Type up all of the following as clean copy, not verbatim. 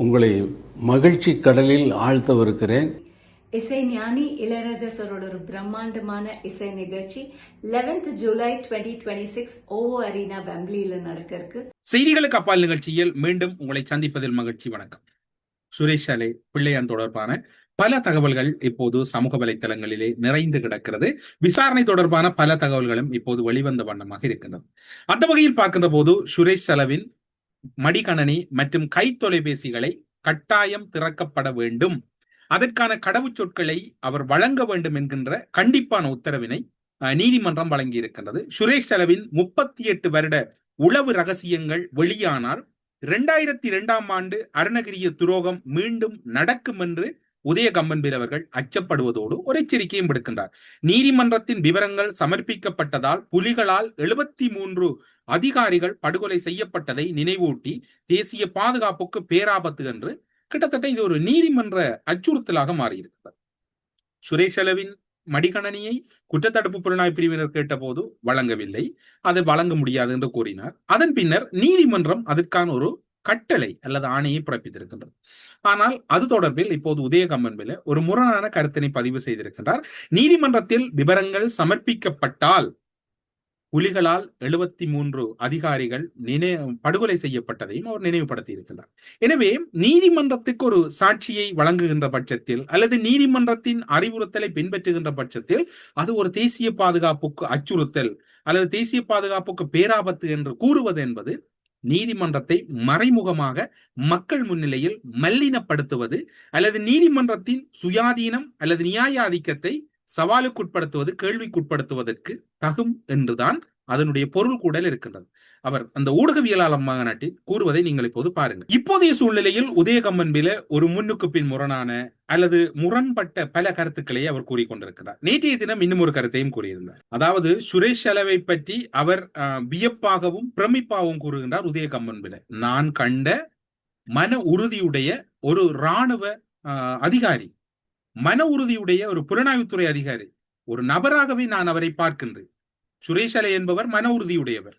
உங்களை மகிழ்ச்சி கடலில் ஆழ்த்தவிருக்கிறேன். இசை ஞானி இளையராஜா சாரோட ஒரு பிரம்மாண்டமான இசை நிகழ்ச்சி 11th ஜூலை 2026 ஓவோ அரீனா வெம்ப்லியில நடக்க இருக்கு. செய்திகளுக்கு அப்பால் நிகழ்ச்சியில் மீண்டும் உங்களை சந்திப்பதில் மகிழ்ச்சி. வணக்கம். சுரேஷ் அலை பிள்ளையான் தொடர்பான பல தகவல்கள் இப்போது சமூக வலைத்தளங்களிலே நிறைந்து கிடக்கிறது. விசாரணை தொடர்பான பல தகவல்களும் இப்போது வெளிவந்த வண்ணமாக இருக்கின்றது. அந்த வகையில் பார்க்கின்ற போது சுரேஷ் செலவின் மடிக்கணனி மற்றும் கை தொலைபேசிகளை கட்டாயம் திறக்கப்பட வேண்டும், அதற்கான கடவுச்சொற்களை அவர் வழங்க வேண்டும் என்கின்ற கண்டிப்பான உத்தரவினை நீதிமன்றம் வழங்கி இருக்கின்றது. சுரேஷ் செலவின் 38 வருட உளவு ரகசியங்கள் வெளியானால் 2002ஆம் ஆண்டு அருணகிரிய துரோகம் மீண்டும் நடக்கும் என்று உதயகம்பன்பில் அவர்கள் அச்சப்படுவதோடு ஒரு எச்சரிக்கையும் விடுக்கின்றார். நீதிமன்றத்தின் விவரங்கள் சமர்ப்பிக்கப்பட்டதால் புலிகளால் 73 அதிகாரிகள் படுகொலை செய்யப்பட்டதை நினைவூட்டி தேசிய பாதுகாப்புக்கு பேராபத்து என்று கிட்டத்தட்ட இது ஒரு நீதிமன்ற அச்சுறுத்தலாக மாறியிருக்கிறது. சுரேஷ் செலவின் மடிக்கணனியை குற்றத்தடுப்பு புலனாய்வு பிரிவினர் கேட்டபோது வழங்கவில்லை, அது வழங்க முடியாது என்று கூறினார். அதன் பின்னர் நீதிமன்றம் அதற்கான ஒரு கட்டளை அல்லது ஆணையை பிறப்பித்திருக்கின்றது. ஆனால் அது தொடர்பில் இப்போது உதயகம்பன்பில் ஒரு முரணான கருத்தினை பதிவு செய்திருக்கின்றார். நீதிமன்றத்தில் விவரங்கள் சமர்ப்பிக்கப்பட்டால் புலிகளால் 73 அதிகாரிகள் படுகொலை செய்யப்பட்டதையும் அவர் நினைவுபடுத்தி இருக்கின்றார். எனவே நீதிமன்றத்துக்கு ஒரு சாட்சியை வழங்குகின்ற பட்சத்தில் அல்லது நீதிமன்றத்தின் அறிவுறுத்தலை பின்பற்றுகின்ற பட்சத்தில் அது ஒரு தேசிய பாதுகாப்புக்கு அச்சுறுத்தல் அல்லது தேசிய பாதுகாப்புக்கு பேராபத்து என்று கூறுவது என்பது நீதிமன்றத்தை மறைமுகமாக மக்கள் முன்னிலையில் மல்லினப்படுத்துவது அல்லது நீதிமன்றத்தின் சுயாதீனம் அல்லது நியாய ஆதிக்கத்தை சவாலுக்குட்படுத்துவது, கேள்விக்குட்படுத்துவதற்கு தகும் என்றுதான் அதனுடைய பொருள் கூட இருக்கின்றது. அவர் அந்த ஊடகவியலாளர் மாநாட்டில் கூறுவதை நீங்கள் இப்போது பாருங்கள். இப்போதைய சூழ்நிலையில் உதயகம்பன்பில ஒரு முன்னுக்கு பின் முரணான அல்லது முரண்பட்ட பல கருத்துக்களை அவர் கூறிக்கொண்டிருக்கிறார். நேற்றைய தினம் இன்னும் ஒரு கருத்தையும் கூறியிருந்தார். அதாவது சுரேஷ் செலவை பற்றி அவர் வியப்பாகவும் பிரமிப்பாகவும் கூறுகின்றார். உதயகம்பன்பில நான் கண்ட மன உறுதியுடைய ஒரு இராணுவ அதிகாரி, மன உறுதியுடைய ஒரு புலனாய்வுத்துறை அதிகாரி, ஒரு நபராகவே நான் அவரை பார்க்கின்றேன். சுரேஷ் அலை என்பவர் மன உறுதியுடையவர்.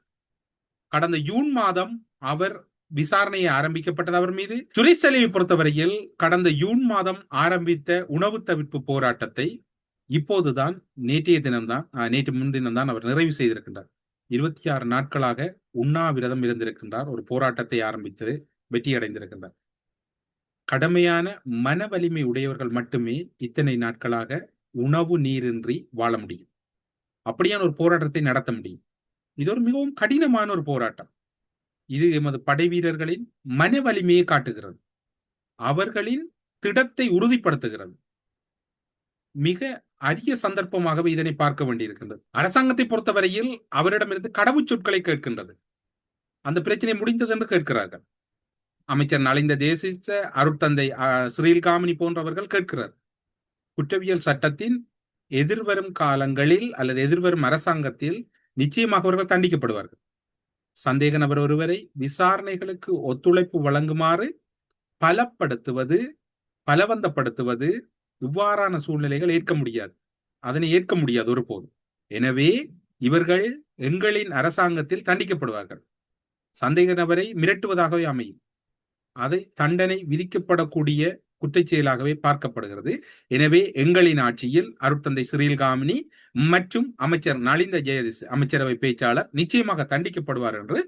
கடந்த ஜூன் மாதம் அவர் விசாரணையை ஆரம்பிக்கப்பட்டது அவர் மீது. சுரேஷ் அலையை பொறுத்தவரையில் கடந்த ஜூன் மாதம் ஆரம்பித்த உணவு தவிர்ப்பு போராட்டத்தை இப்போதுதான் நேற்று முன்தினம்தான் அவர் நிறைவு செய்திருக்கின்றார். 26 நாட்களாக உண்ணாவிரதம் இருந்திருக்கின்றார். ஒரு போராட்டத்தை ஆரம்பித்து வெற்றியடைந்திருக்கின்றார். கடுமையான மன வலிமை உடையவர்கள் மட்டுமே இத்தனை நாட்களாக உணவு நீரின்றி வாழ முடியும், அப்படியான ஒரு போராட்டத்தை நடத்த முடியும். இது ஒரு மிகவும் கடினமான ஒரு போராட்டம். இது எமது படை வீரர்களின் மன வலிமையை காட்டுகிறது, அவர்களின் திடத்தை உறுதிப்படுத்துகிறது. மிக அரிய சந்தர்ப்பமாகவே இதனை பார்க்க வேண்டியிருக்கின்றது. அரசாங்கத்தை பொறுத்தவரையில் அவரிடமிருந்து கடவுச்சொற்களை கேட்கின்றது. அந்த பிரச்சனை முடிந்தது என்று கேட்கிறார்கள். அமைச்சர் நலிந்த தேசிச, அருட்தந்தை ஸ்ரீல்காமினி போன்றவர்கள் கேட்கிறார். குற்றவியல் சட்டத்தின் எதிர்வரும் காலங்களில் அல்லது எதிர்வரும் அரசாங்கத்தில் நிச்சயமாக அவர்கள் தண்டிக்கப்படுவார்கள். சந்தேக நபர் ஒருவரை விசாரணைகளுக்கு ஒத்துழைப்பு வழங்குமாறு பலப்படுத்துவது, பலவந்தப்படுத்துவது, இவ்வாறான சூழ்நிலைகள் ஏற்க முடியாது, அதனை ஏற்க முடியாது ஒருபோதும். எனவே இவர்கள் எங்களின் அரசாங்கத்தில் தண்டிக்கப்படுவார்கள். சந்தேக நபரை மிரட்டுவதாகவே அமையும். அதை தண்டனை விதிக்கப்படக்கூடிய குற்றச்செயலாகவே பார்க்கப்படுகிறது. எனவே எங்களின் ஆட்சியில் அருட்தந்தை ஸ்ரீல்காமினி மற்றும் அமைச்சர் நலிந்த ஜெயதிஸ் அமைச்சரவை பேச்சாளர் நிச்சயமாக தண்டிக்கப்படுவார் என்று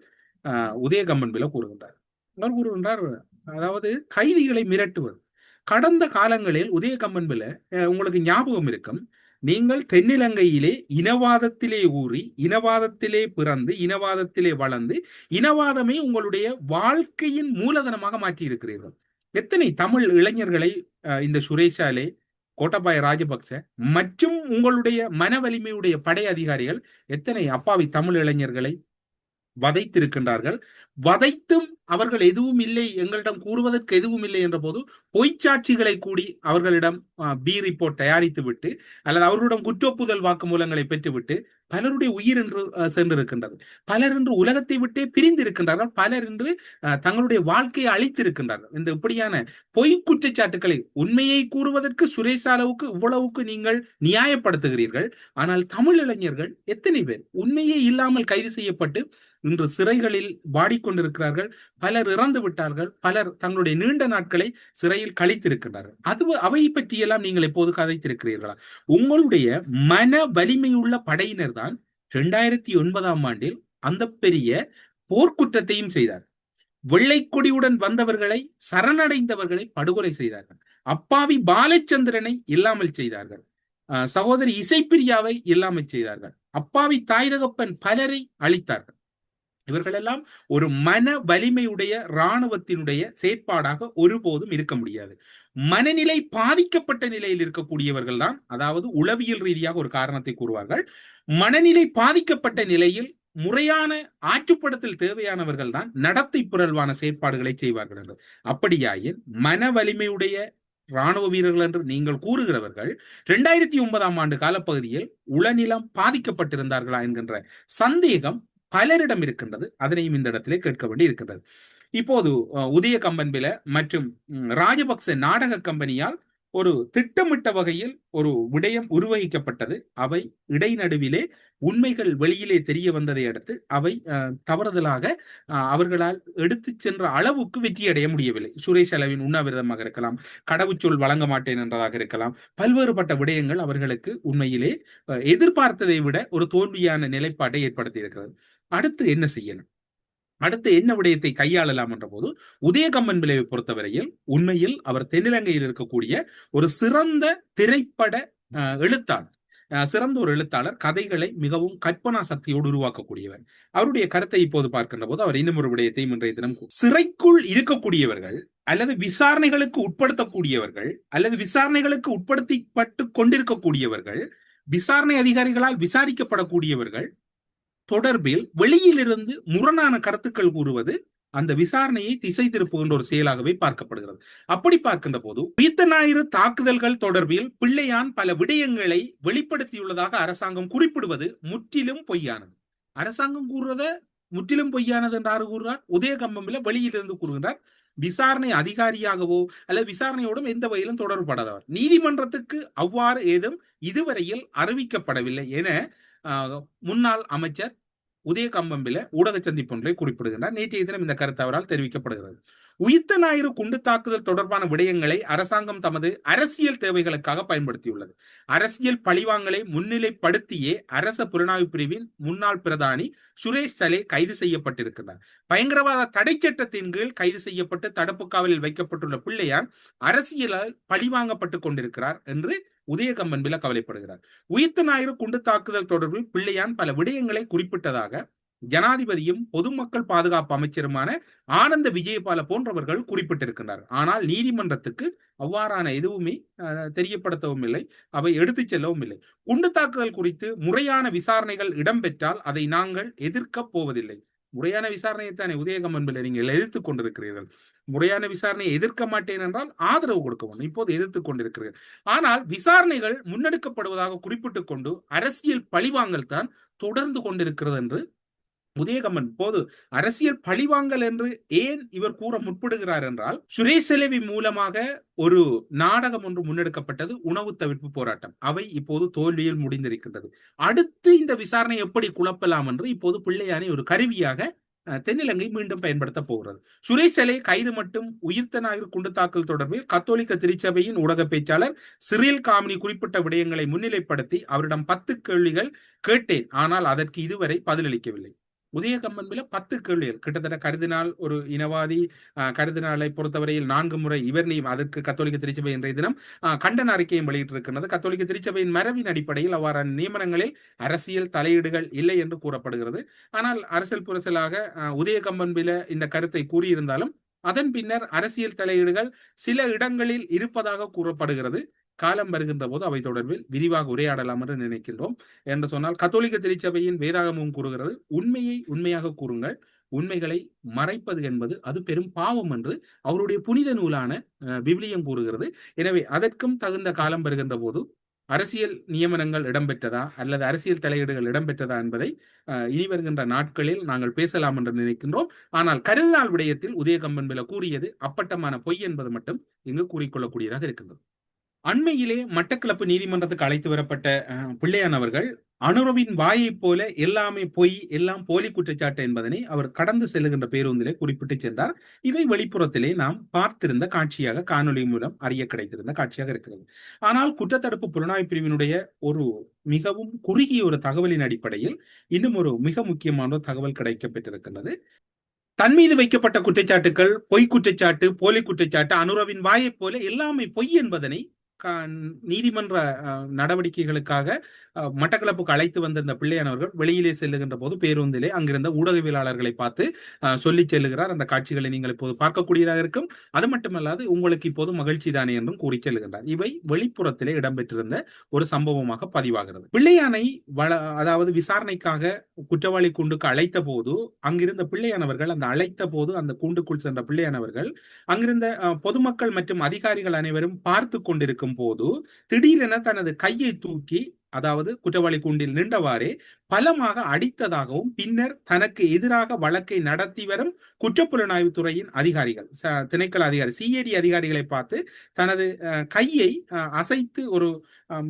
உதயகம்பன்பில கூறுகின்றார். அவர் கூறுகின்றார், அதாவது கைதிகளை மிரட்டுவது. கடந்த காலங்களில் உதயகம்பன்பில உங்களுக்கு ஞாபகம் இருக்கும், நீங்கள் தென்னிலங்கையிலே இனவாதத்திலே ஊறி, இனவாதத்திலே பிறந்து, இனவாதத்திலே வளர்ந்து, இனவாதமே உங்களுடைய வாழ்க்கையின் மூலதனமாக மாற்றி இருக்கிறீர்கள். எத்தனை தமிழ் இளைஞர்களை இந்த சுரேஷ் அலை, கோட்டாபாய ராஜபக்ச மற்றும் உங்களுடைய மன வலிமையுடைய படை அதிகாரிகள் எத்தனை அப்பாவி தமிழ் இளைஞர்களை வதைத்திருக்கின்றார்கள். வதைத்தும் அவர்கள் எதுவும் இல்லை, எங்களிடம் கூறுவதற்கு எதுவும் இல்லை என்ற போது பொய்ச்சாட்சிகளை கூடி அவர்களிடம் பி ரிப்போர்ட் தயாரித்து விட்டு அல்லது அவர்களிடம் குற்றொப்புதல் வாக்குமூலங்களை பெற்றுவிட்டு பலருடைய உயிர் என்று சென்றிருக்கின்றது. பலர் என்று உலகத்தை விட்டே பிரிந்திருக்கின்றார்கள். பலர் என்று தங்களுடைய வாழ்க்கையை அழித்திருக்கின்றார்கள். இந்த இப்படியான பொய் குற்றச்சாட்டுக்களை உண்மையை கூறுவதற்கு சுரேஷ் அளவுக்கு இவ்வளவுக்கு நீங்கள் நியாயப்படுத்துகிறீர்கள். ஆனால் தமிழ் இளைஞர்கள் எத்தனை பேர் உண்மையே இல்லாமல் கைது செய்யப்பட்டு இன்று சிறைகளில் வாடிக்கொண்டிருக்கிறார்கள். பலர் இறந்து விட்டார்கள், பலர் தங்களுடைய நீண்ட நாட்களை சிறையில் கழித்திருக்கின்றார்கள். அவை பற்றியெல்லாம் நீங்கள் எப்போது கதைத்திருக்கிறீர்களா? உங்களுடைய மன வலிமையுள்ள படையினர் தான் 2009 ஆண்டில் அந்த பெரிய போர்க்குற்றத்தையும் செய்தார். வெள்ளை கொடியுடன் வந்தவர்களை, சரணடைந்தவர்களை படுகொலை செய்தார்கள். அப்பாவி பாலச்சந்திரனை இல்லாமல் செய்தார்கள். சகோதரி இசைப்பிரியாவை இல்லாமல் செய்தார்கள். அப்பாவி தாய் தகப்பன் பலரை அழித்தார்கள். இவர்களெல்லாம் ஒரு மன வலிமையுடைய இராணுவத்தினுடைய செயற்பாடாக ஒருபோதும் இருக்க முடியாது. மனநிலை பாதிக்கப்பட்ட நிலையில் இருக்கக்கூடியவர்கள் தான், அதாவது உளவியல் ரீதியாக ஒரு காரணத்தை கூறுவார்கள். மனநிலை பாதிக்கப்பட்ட நிலையில் முறையான ஆற்றுப்படுத்தல் தேவையானவர்கள் தான் நடத்தை புரள்வான செயற்பாடுகளை செய்வார்கள் என்று. அப்படியாயின் மன வலிமையுடைய இராணுவ வீரர்கள் என்று நீங்கள் கூறுகிறவர்கள் 2009 ஆண்டு காலப்பகுதியில் உளநிலம் பாதிக்கப்பட்டிருந்தார்களா என்கின்ற சந்தேகம் பலரிடம் இருக்கின்றது. அதனையும் இந்த இடத்திலே கேட்க வேண்டி இருக்கின்றது. இப்போது உதய கம்பன்பில மற்றும் ராஜபக்ச நாடக கம்பெனியால் ஒரு திட்டமிட்ட வகையில் ஒரு விடயம் உருவகிக்கப்பட்டது. அவை இடைநடுவிலே உண்மைகள் வெளியிலே தெரிய வந்ததை அடுத்து அவை தவறுதலாக அவர்களால் எடுத்து சென்ற அளவுக்கு வெற்றியடைய முடியவில்லை. சுரேஷ் அளவின் உண்ணாவிரதமாக இருக்கலாம், கடவுச்சொல் வழங்க மாட்டேன் என்றதாக இருக்கலாம். பல்வேறுபட்ட விடயங்கள் அவர்களுக்கு உண்மையிலே எதிர்பார்த்ததை விட ஒரு தோல்வியான நிலைப்பாட்டை ஏற்படுத்தி இருக்கிறது. அடுத்து என்ன செய்யலாம், அடுத்து என்ன விடயத்தை கையாளலாம் என்ற போது, உதயகம்மன் விளைவை பொறுத்தவரையில் உண்மையில் அவர் தென்னிலங்கையில் இருக்கக்கூடிய ஒரு சிறந்த திரைப்பட எழுத்தாளர், சிறந்த ஒரு எழுத்தாளர், கதைகளை மிகவும் கற்பனா சக்தியோடு உருவாக்கக்கூடியவர். அவருடைய கருத்தை இப்போது பார்க்கின்ற போது அவர் இன்னும் ஒரு விடயத்தை இன்றைய தினம், சிறைக்குள் இருக்கக்கூடியவர்கள் அல்லது விசாரணைகளுக்கு உட்படுத்தக்கூடியவர்கள் அல்லது விசாரணைகளுக்கு உட்படுத்தப்பட்டு கொண்டிருக்கக்கூடியவர்கள், விசாரணை அதிகாரிகளால் விசாரிக்கப்படக்கூடியவர்கள் தொடர்பில் வெளியிலிருந்து முரணான கருத்துக்கள் கூறுவது அந்த விசாரணையை திசை திருப்புகின்ற ஒரு செயலாகவே பார்க்கப்படுகிறது. அப்படி பார்க்கின்ற போது உயிர்த்த ஞாயிறு தாக்குதல்கள் தொடர்பில் பிள்ளையான் பல விடயங்களை வெளிப்படுத்தியுள்ளதாக அரசாங்கம் குறிப்பிடுவது முற்றிலும் பொய்யானது. அரசாங்கம் கூறுவத முற்றிலும் பொய்யானது என்று கூறுகிறார். உதயகம்பம்ல வெளியிலிருந்து கூறுகின்றார். விசாரணை அதிகாரியாகவோ அல்லது விசாரணையோடும் எந்த வகையிலும் தொடர்புபடாதவர். நீதிமன்றத்துக்கு அவ்வாறு ஏதும் இதுவரையில் அறிவிக்கப்படவில்லை என முன்னாள் அமைச்சர் உதயகம்பம்பில ஊடக சந்திப்பு ஒன்றை குறிப்பிடுகின்றார். நேற்றைய தினம் இந்த கருத்து அவரால் தெரிவிக்கப்படுகிறது. உயிர்த்த ஞாயிறு குண்டு தாக்குதல் தொடர்பான விடயங்களை அரசாங்கம் தமது அரசியல் தேவைகளுக்காக பயன்படுத்தியுள்ளது. அரசியல் பழிவாங்கலை முன்னிலைப்படுத்தியே அரச புலனாய்வு பிரிவின் முன்னாள் பிரதானி சுரேஷ் சலே கைது செய்யப்பட்டிருக்கிறார். பயங்கரவாத தடை சட்டத்தின் கீழ் கைது செய்யப்பட்டு தடுப்பு காவலில் வைக்கப்பட்டுள்ள பிள்ளையார் அரசியலால் பழிவாங்கப்பட்டுக் கொண்டிருக்கிறார் என்று உதயகம்பன்பில கவலைப்படுகிறார். உயிர்த்த ஞாயிறு குண்டு தாக்குதல் தொடர்பில் பிள்ளையான் பல விடயங்களை குறிப்பிட்டதாக ஜனாதிபதியும் பொதுமக்கள் பாதுகாப்பு அமைச்சருமான ஆனந்த விஜயபால போன்றவர்கள் குறிப்பிட்டிருக்கின்றனர். ஆனால் நீதிமன்றத்துக்கு அவ்வாறான எதுவுமே தெரியப்படுத்தவும் இல்லை, அவை எடுத்துச் செல்லவும் இல்லை. குண்டு தாக்குதல் குறித்து முறையான விசாரணைகள் இடம்பெற்றால் அதை நாங்கள் எதிர்க்க போவதில்லை. முறையான விசாரணையைத்தானே உதயகம்பன்பில நீங்கள் எதிர்த்துக் கொண்டிருக்கிறீர்கள். முறையான விசாரணையை எதிர்க்க மாட்டேன் என்றால் ஆதரவு கொடுக்க வேண்டும். இப்போது எதிர்த்துக் கொண்டிருக்கிறீர்கள். ஆனால் விசாரணைகள் முன்னெடுக்கப்படுவதாக குறிப்பிட்டுக் கொண்டு அரசியல் பழிவாங்கல் தான் தொடர்ந்து கொண்டிருக்கிறது என்று உதயகம்மன் போது அரசியல் பழிவாங்கல் என்று ஏன் இவர் கூற முற்படுகிறார் என்றால், சுரேஷ் செலவி மூலமாக ஒரு நாடகம் ஒன்று முன்னெடுக்கப்பட்டது, உணவு தவிர்ப்பு போராட்டம். அவை இப்போது தோல்வியில் முடிந்திருக்கின்றது. அடுத்து இந்த விசாரணை எப்படி குழப்பலாம் என்று இப்போது பிள்ளையானை ஒரு கருவியாக தென்னிலங்கை மீண்டும் பயன்படுத்த போகிறது. சுரேஷ் செலை கைது மட்டும் உயிர்த்த ஞாயிறு குண்டு தாக்கல் தொடர்பில் கத்தோலிக்க திருச்சபையின் ஊடக பேச்சாளர் சிறில் காமினி குறிப்பிட்ட விடயங்களை முன்னிலைப்படுத்தி அவரிடம் 10 கேள்விகள் கேட்டேன். ஆனால் அதற்கு இதுவரை பதிலளிக்கவில்லை. உதயகம்பன்பில 10 கேள்விகள், கிட்டத்தட்ட கருதினால் ஒரு இனவாதி, கருதினாலை பொறுத்தவரையில் 4 முறை இவர் அதற்கு கத்தோலிக்க திருச்சபை இன்றைய தினம் கண்டன அறிக்கையும் வெளியிட்டிருக்கிறது. கத்தோலிக்க திருச்சபையின் மரபின் அடிப்படையில் அவ்வாறான நியமனங்களில் அரசியல் தலையீடுகள் இல்லை என்று கூறப்படுகிறது. ஆனால் அரசியல் புரசலாக உதயகம்பன்பில இந்த கருத்தை கூறியிருந்தாலும் அதன் பின்னர் அரசியல் தலையீடுகள் சில இடங்களில் இருப்பதாக கூறப்படுகிறது. காலம் வருகின்ற போது அவை தொடர்பில் விரிவாக உரையாடலாம் என்று நினைக்கின்றோம். என்று சொன்னால் கத்தோலிக்க திருச்சபையின் வேதாகமும் கூறுகிறது, உண்மையை உண்மையாக கூறுங்கள், உண்மைகளை மறைப்பது என்பது அது பெரும் பாவம் என்று அவருடைய புனித நூலான விவிலியம் கூறுகிறது. எனவே அதற்கும் தகுந்த காலம் வருகின்ற போது அரசியல் நியமனங்கள் இடம்பெற்றதா அல்லது அரசியல் தலையீடுகள் இடம்பெற்றதா என்பதை இனி வருகின்ற நாட்களில் நாங்கள் பேசலாம் என்று நினைக்கின்றோம். ஆனால் கருதினால் விடயத்தில் உதயகம்பன்பில கூறியது அப்பட்டமான பொய் என்பது மட்டும் இங்கு கூறிக்கொள்ளக்கூடியதாக இருக்கின்றது. அண்மையிலே மட்டக்களப்பு நீதிமன்றத்துக்கு அழைத்து வரப்பட்ட பிள்ளையான் அவர்கள் அனுரவின் வாயைப் போல எல்லாமே பொய், எல்லாம் போலி குற்றச்சாட்டு என்பதனை அவர் கடந்து செல்லுகின்ற பேருந்திலே குறிப்பிட்டு சென்றார். இவை வெளிப்புறத்திலே நாம் பார்த்திருந்த காட்சியாக, காணொலி மூலம் அறிய கிடைத்திருந்த காட்சியாக இருக்கிறது. ஆனால் குற்றத்தடுப்பு புலனாய்வு பிரிவினுடைய ஒரு மிகவும் குறுகிய ஒரு தகவலின் அடிப்படையில் இன்னும் ஒரு மிக முக்கியமான ஒரு தகவல் கிடைக்கப்பெற்றிருக்கிறது. தன் மீது வைக்கப்பட்ட குற்றச்சாட்டுகள் பொய் குற்றச்சாட்டு, போலி குற்றச்சாட்டு, அனுரவின் வாயைப் போல எல்லாமே பொய் என்பதனை நீதிமன்ற நடவடிக்கைகளுக்காக மட்டக்களப்புக்கு அழைத்து வந்திருந்த பிள்ளையானவர்கள் வெளியிலே செல்லுகின்ற போது பேருந்திலே அங்கிருந்த ஊடகவியலாளர்களை பார்த்து சொல்லிச் செல்லுகிறார். அந்த காட்சிகளை நீங்கள் இப்போது பார்க்கக்கூடியதாக இருக்கும். அது மட்டுமல்லாது உங்களுக்கு இப்போது மகிழ்ச்சி தானே என்றும் கூறி செல்லுகின்றார். இவை வெளிப்புறத்திலே இடம்பெற்றிருந்த ஒரு சம்பவமாக பதிவாகிறது. பிள்ளையானை அதாவது விசாரணைக்காக குற்றவாளி கூண்டுக்கு அழைத்த போது அங்கிருந்த பிள்ளையானவர்கள், அந்த அழைத்த போது அந்த கூண்டுக்குள் சென்ற பிள்ளையானவர்கள் அங்கிருந்த பொதுமக்கள் மற்றும் அதிகாரிகள் அனைவரும் பார்த்து கொண்டிருக்கும் போது திடீரென தனது கையை தூக்கி, அதாவது குற்றவாளி கூண்டில் நின்றவாறே பலமாக அடித்ததாகவும், பின்னர் தனக்கு எதிராக வழக்கை நடத்தி வரும் குற்றப்புலனாய்வு துறையின் அதிகாரிகள், திணைக்கள அதிகாரி, சிஐடி அதிகாரிகளை பார்த்து தனது கையை அசைத்து ஒரு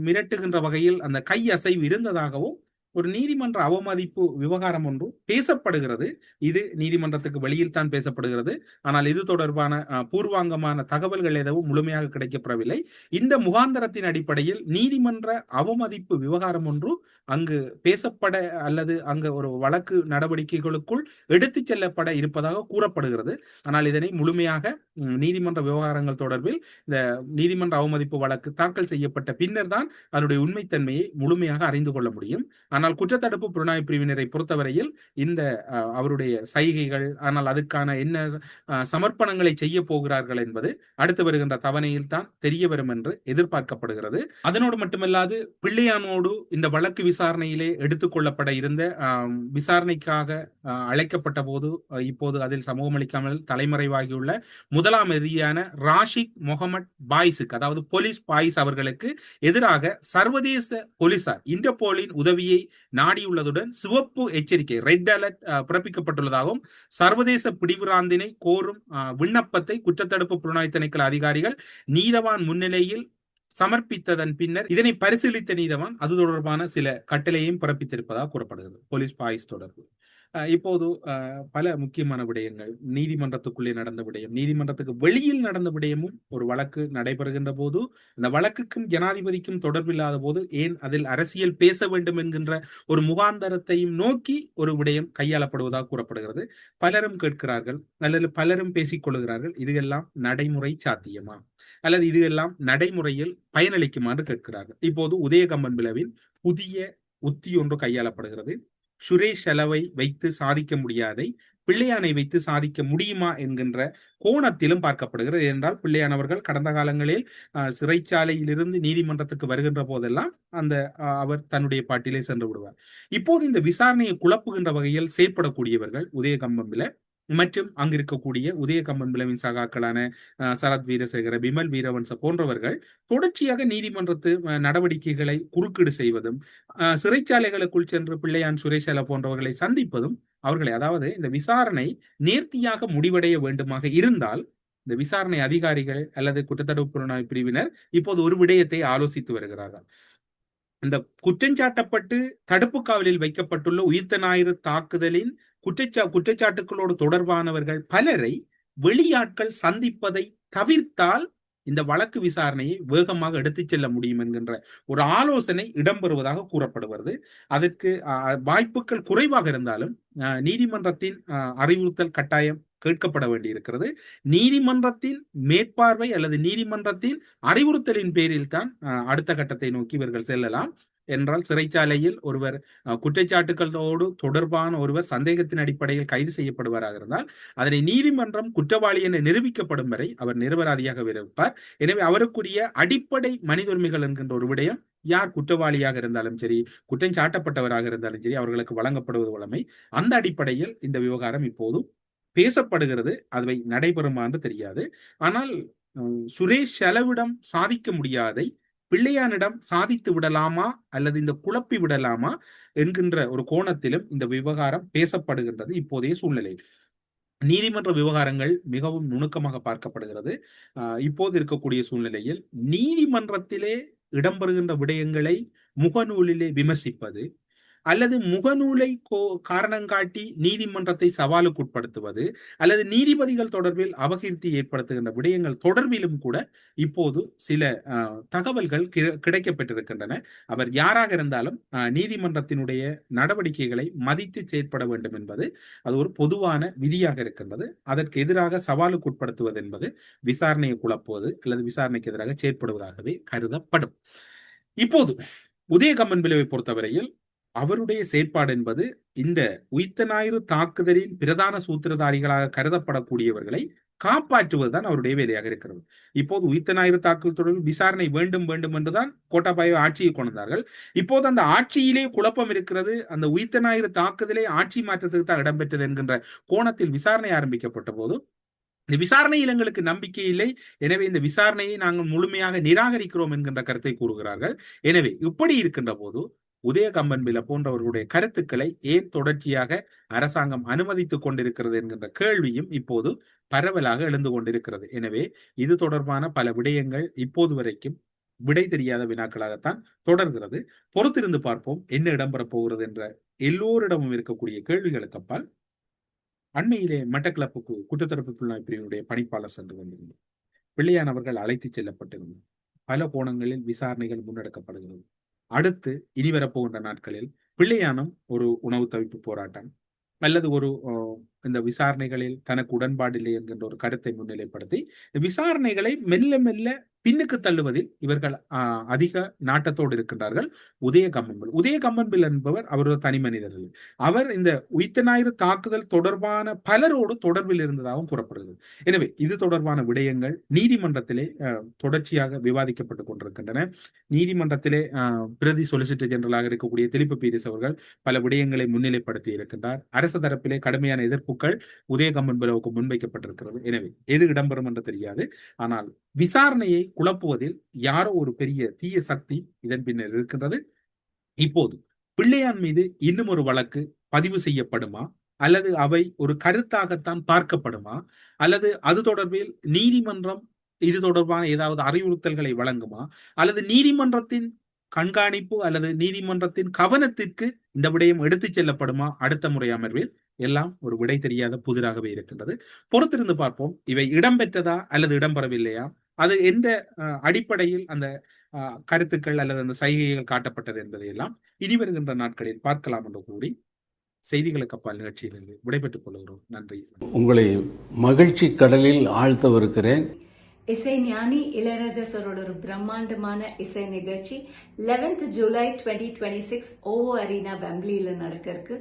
மிரட்டுகின்ற வகையில் அந்த கை அசைவு இருந்ததாகவும் ஒரு நீதிமன்ற அவமதிப்பு விவகாரம் ஒன்று பேசப்படுகிறது. இது நீதிமன்றத்துக்கு வெளியில் தான் பேசப்படுகிறது. ஆனால் இது தொடர்பான பூர்வாங்கமான தகவல்கள் எதுவும் முழுமையாக கிடைக்கப்படவில்லை. இந்த முகாந்தரத்தின் அடிப்படையில் நீதிமன்ற அவமதிப்பு விவகாரம் ஒன்று அங்கு பேசப்பட அல்லது அங்கு ஒரு வழக்கு நடவடிக்கைகளுக்குள் எடுத்துச் செல்லப்பட இருப்பதாக கூறப்படுகிறது. ஆனால் இதனை முழுமையாக நீதிமன்ற விவகாரங்கள் தொடர்பில் இந்த நீதிமன்ற அவமதிப்பு வழக்கு தாக்கல் செய்யப்பட்ட பின்னர் தான் அதனுடைய உண்மைத்தன்மையை முழுமையாக அறிந்து கொள்ள முடியும். ஆனால் குற்றத்தடுப்பு புலனாய்வு பிரிவினரை பொறுத்தவரையில் இந்த அவருடைய சைகைகள், ஆனால் அதுக்கான என்ன சமர்ப்பணங்களை செய்ய போகிறார்கள் என்பது அடுத்து வருகின்ற தவணையில் தான் தெரிய வரும் என்று எதிர்பார்க்கப்படுகிறது. அதனோடு மட்டுமல்லாது பிள்ளையானோடு இந்த வழக்கு விசாரணையிலே எடுத்துக்கொள்ளப்பட இருந்த விசாரணைக்காக அழைக்கப்பட்ட போது இப்போது அதில் சமூகம் அளிக்காமல் தலைமறைவாகியுள்ள முதலாம் எதிரியான ராஷிக் முகமது பாய்ஸுக்கு, அதாவது போலீஸ் பாய்ஸ் அவர்களுக்கு எதிராக சர்வதேச போலீசார் இன்டர்போலின் உதவியை நாடியுள்ளதுடன் சிவப்பு எச்சரிக்கை, ரெட் அலர்ட் பிறப்பிக்கப்பட்டுள்ளதாகவும் சர்வதேச பிடிவிராந்தினை கோரும் விண்ணப்பத்தை குற்றத்தடுப்பு புலனாய்வு திணைக்கள அதிகாரிகள் நீதவான் முன்னிலையில் சமர்ப்பித்ததன் பின்னர் இதனை பரிசீலித்த நீதவான் அது தொடர்பான சில கட்டளையையும் பிறப்பித்திருப்பதாக கூறப்படுகிறது. போலீஸ் பாய்ஸ் தொடர்பு இப்போது பல முக்கியமான விடயங்கள், நீதிமன்றத்துக்குள்ளே நடந்த விடயம், நீதிமன்றத்துக்கு வெளியில் நடந்த விடயமும் ஒரு வழக்கு நடைபெறுகின்ற போது அந்த வழக்குக்கும் ஜனாதிபதிக்கும் தொடர்பில்லாத போது ஏன் அதில் அரசியல் பேச வேண்டும் என்கின்ற ஒரு முகாந்தரத்தையும் நோக்கி ஒரு விடயம் கையாளப்படுவதாக கூறப்படுகிறது. பலரும் கேட்கிறார்கள் அல்லது பலரும் பேசிக் கொள்கிறார்கள், இதுவெல்லாம் நடைமுறை சாத்தியமா அல்லது இதுவெல்லாம் நடைமுறையில் பயனளிக்குமாறு கேட்கிறார்கள். இப்போது உதயகம்மன் விளைவின் புதிய உத்தி ஒன்று கையாளப்படுகிறது. சுரேஷ் செலவை வைத்து சாதிக்க முடியாதை பிள்ளையானை வைத்து சாதிக்க முடியுமா என்கின்ற கோணத்திலும் பார்க்கப்படுகிறது. என்றால் பிள்ளையானவர்கள் கடந்த காலங்களில் சிறைச்சாலையிலிருந்து நீதிமன்றத்துக்கு வருகின்ற போதெல்லாம் அவர் தன்னுடைய பாட்டிலே சென்று விடுவார். இப்போது இந்த விசாரணையை குழப்புகின்ற வகையில் செயற்படக்கூடியவர்கள் உதயகம்பம்பில மற்றும் அங்கிருக்கக்கூடிய உதயகம்பன் விளைவின் சகாக்களான சரத் வீரசேகர, பிமல் வீரவன்ச போன்றவர்கள் தொடர்ச்சியாக நீதிமன்றத்து நடவடிக்கைகளை குறுக்கீடு செய்வதும், சிறைச்சாலைகளுக்குள் சென்று பிள்ளையான் சுரேஷல போன்றவர்களை சந்திப்பதும், அவர்களை, அதாவது இந்த விசாரணை நேர்த்தியாக முடிவடைய வேண்டுமாக இருந்தால் இந்த விசாரணை அதிகாரிகள் அல்லது குற்றத்தடுப்பு புலனாய்வு பிரிவினர் இப்போது ஒரு விடயத்தை ஆலோசித்து வருகிறார்கள். இந்த குற்றஞ்சாட்டப்பட்டு தடுப்பு காவலில் வைக்கப்பட்டுள்ள உயிர்த்த ஞாயிறு தாக்குதலின் குற்றச்சாட்டுகளோடு தொடர்பானவர்கள் பலரை வெளியாட்கள் சந்திப்பதை தவிர்த்தால் இந்த வழக்கு விசாரணையை வேகமாக எடுத்துச் செல்ல முடியும் என்கின்ற ஒரு ஆலோசனை இடம்பெறுவதாக கூறப்படுகிறது. அதற்கு வாய்ப்புகள் குறைவாக இருந்தாலும் நீதிமன்றத்தின் அறிவுறுத்தல் கட்டாயம் கேட்கப்பட வேண்டியிருக்கிறது. நீதிமன்றத்தின் மேற்பார்வை அல்லது நீதிமன்றத்தின் அறிவுறுத்தலின் பேரில் தான் அடுத்த கட்டத்தை நோக்கி இவர்கள் செல்லலாம். என்றால் சிறைச்சாலையில் ஒருவர் குற்றச்சாட்டுகளோடு தொடர்பான ஒருவர் சந்தேகத்தின் அடிப்படையில் கைது செய்யப்படுவாராக இருந்தால் அதனை நீதிமன்றம் குற்றவாளி என நிரூபிக்கப்படும் வரை அவர் நிரபராதியாக இருப்பார். எனவே அவருக்குரிய அடிப்படை மனித உரிமைகள் என்கின்ற ஒரு விடயம் யார் குற்றவாளியாக இருந்தாலும் சரி, குற்றம் சாட்டப்பட்டவராக இருந்தாலும் சரி, அவர்களுக்கு வழங்கப்படுவது வழமை. அந்த அடிப்படையில் இந்த விவகாரம் இப்போது பேசப்படுகிறது. அவை நடைபெறுமா என்று தெரியாது. ஆனால் சுரேஷ் செலவிடம் சாதிக்க முடியாதை பிள்ளையானிடம் சாதித்து விடலாமா அல்லது இந்த குழப்பி விடலாமா என்கின்ற ஒரு கோணத்திலும் இந்த விவகாரம் பேசப்படுகின்றது இப்போதைய சூழ்நிலையில். நீதிமன்ற விவகாரங்கள் மிகவும் நுணுக்கமாக பார்க்கப்படுகிறது. இப்போது இருக்கக்கூடிய சூழ்நிலையில் நீதிமன்றத்திலே இடம்பெறுகின்ற விடயங்களை முகநூலிலே விமர்சிப்பது அல்லது முகநூலை காரணம் காட்டி நீதிமன்றத்தை சவாலுக்கு உட்படுத்துவது அல்லது நீதிபதிகள் தொடர்பில் அபகீர்த்தி ஏற்படுத்துகின்ற விடயங்கள் தொடர்பிலும் கூட இப்போது சில தகவல்கள் கிடைக்கப்பட்டிருக்கின்றன. அவர் யாராக இருந்தாலும் நீதிமன்றத்தினுடைய நடவடிக்கைகளை மதித்து செயற்பட வேண்டும் என்பது அது ஒரு பொதுவான விதியாக இருக்கின்றது. அதற்கு எதிராக சவாலுக்கு உட்படுத்துவது என்பது விசாரணையை குழப்புவது அல்லது விசாரணைக்கு எதிராக செயற்படுவதாகவே கருதப்படும். இப்போது உதயகம்மன் பிளவை பொறுத்தவரையில் அவருடைய செயற்பாடு என்பது இந்த உயிர்த்த ஞாயிறு தாக்குதலின் பிரதான சூத்திரதாரிகளாக கருதப்படக்கூடியவர்களை காப்பாற்றுவதுதான் அவருடைய வேலையாக இருக்கிறது. இப்போது உயிர்த்த ஞாயிறு தாக்குதல் தொடர்பில் விசாரணை வேண்டும் வேண்டும் என்றுதான் கோட்டாபாய ஆட்சியை கொண்டார்கள். இப்போது அந்த ஆட்சியிலே குழப்பம் இருக்கிறது. அந்த உயிர்த்த ஞாயிறு தாக்குதலை ஆட்சி மாற்றத்துக்கு தான் இடம்பெற்றது என்கின்ற கோணத்தில் விசாரணை ஆரம்பிக்கப்பட்ட போது இந்த விசாரணையில் எங்களுக்கு நம்பிக்கை இல்லை, எனவே இந்த விசாரணையை நாங்கள் முழுமையாக நிராகரிக்கிறோம் என்கின்ற கருத்தை கூறுகிறார்கள். எனவே இப்படி இருக்கின்ற போது உதயகம்மன் பில போன்றவர்களுடைய கருத்துக்களை ஏன் தொடர்ச்சியாக அரசாங்கம் அனுமதித்துக் கொண்டிருக்கிறது என்கின்ற கேள்வியும் இப்போது பரவலாக எழுந்து கொண்டிருக்கிறது. எனவே இது தொடர்பான பல விடயங்கள் இப்போது வரைக்கும் விடை தெரியாத வினாக்களாகத்தான் தொடர்கிறது. பொறுத்திருந்து பார்ப்போம் என்ன இடம்பெறப் போகிறது என்ற எல்லோரிடமும் இருக்கக்கூடிய கேள்விகளுக்கு அப்பால் அண்மையிலே மட்டக்களப்புக்கு குற்றத்தடுப்பு புலனாய்வு பிரிவினுடைய பணிப்பாளர் சென்று வந்திருந்தார். பிள்ளையான் அவர்கள் அழைத்துச் செல்லப்பட்டிருந்தார். பல கோணங்களில் விசாரணைகள் முன்னெடுக்கப்படுகிறது. அடுத்து இனி வரப்போகின்ற நாட்களில் பிள்ளையானும் ஒரு உணவு தவிர்ப்பு போராட்டம் அல்லது ஒரு இந்த விசாரணைகளில் தனக்கு உடன்பாடு இல்லை என்கின்ற ஒரு கருத்தை முன்னிலைப்படுத்தி விசாரணைகளை மெல்ல மெல்ல பின்னுக்கு தள்ளுவதில் இவர்கள் அதிக நாட்டத்தோடு இருக்கின்றார்கள். உதயகம்மன் பில் என்பவர் அவர் ஒரு தனி மனிதர். அவர் இந்த உயிர்த்த ஞாயிறு தாக்குதல் தொடர்பான பலரோடு தொடர்பில் இருந்ததாகவும் கூறப்படுகிறது. எனவே இது தொடர்பான விடயங்கள் நீதிமன்றத்திலே தொடர்ச்சியாக விவாதிக்கப்பட்டுக் கொண்டிருக்கின்றன. நீதிமன்றத்திலே பிரதி சொலிசிட்டர் ஜெனரலாக இருக்கக்கூடிய திலிப்பு பீரிஸ் அவர்கள் பல விடயங்களை முன்னிலைப்படுத்தி இருக்கின்றார். அரசு தரப்பிலே கடுமையான எதிர்ப்புகள் உதயகம்மன் பிளவுக்கு முன்வைக்கப்பட்டிருக்கிறது. எனவே எது இடம்பெறும் என்று தெரியாது. ஆனால் விசாரணையை குழப்புவதில் யாரோ ஒரு பெரிய தீய சக்தி இதன் பின்னர் இருக்கின்றது. இப்போது பிள்ளையான் மீது இன்னும் ஒரு வழக்கு பதிவு செய்யப்படுமா அல்லது அவை ஒரு கருத்தாகத்தான் பார்க்கப்படுமா அல்லது அது தொடர்பில் நீதிமன்றம் இது தொடர்பான ஏதாவது அறிவுறுத்தல்களை வழங்குமா அல்லது நீதிமன்றத்தின் கண்காணிப்பு அல்லது நீதிமன்றத்தின் கவனத்திற்கு இந்த விடயம் எடுத்துச் செல்லப்படுமா அடுத்த முறை அமர்வில் எல்லாம் ஒரு விடை தெரியாத புதிராகவே இருக்கின்றது. பொறுத்திருந்து பார்ப்போம் இவை இடம்பெற்றதா அல்லது இடம்பெறவில்லையா, அது எந்த அடிப்படையில் அந்த கருத்துக்கள் அல்லது அந்த சைகைகள் காட்டப்பட்டது என்பதையெல்லாம் இனி வருகின்ற நாட்களில் பார்க்கலாம் என்று கூறி செய்திகளுக்கு அப்பால் நிகழ்ச்சியிலிருந்து விடைபெற்றுக் கொள்கிறோம். நன்றி. உங்களை மகிழ்ச்சி கடலில் ஆழ்த்தவிருக்கிறேன். இசை ஞானி இளையராஜா சரோட ஒரு பிரம்மாண்டமான இசை நிகழ்ச்சி 11th ஜூலை 2026 ஓவோ அரீனா வெம்ப்லியில நடக்க இருக்கு.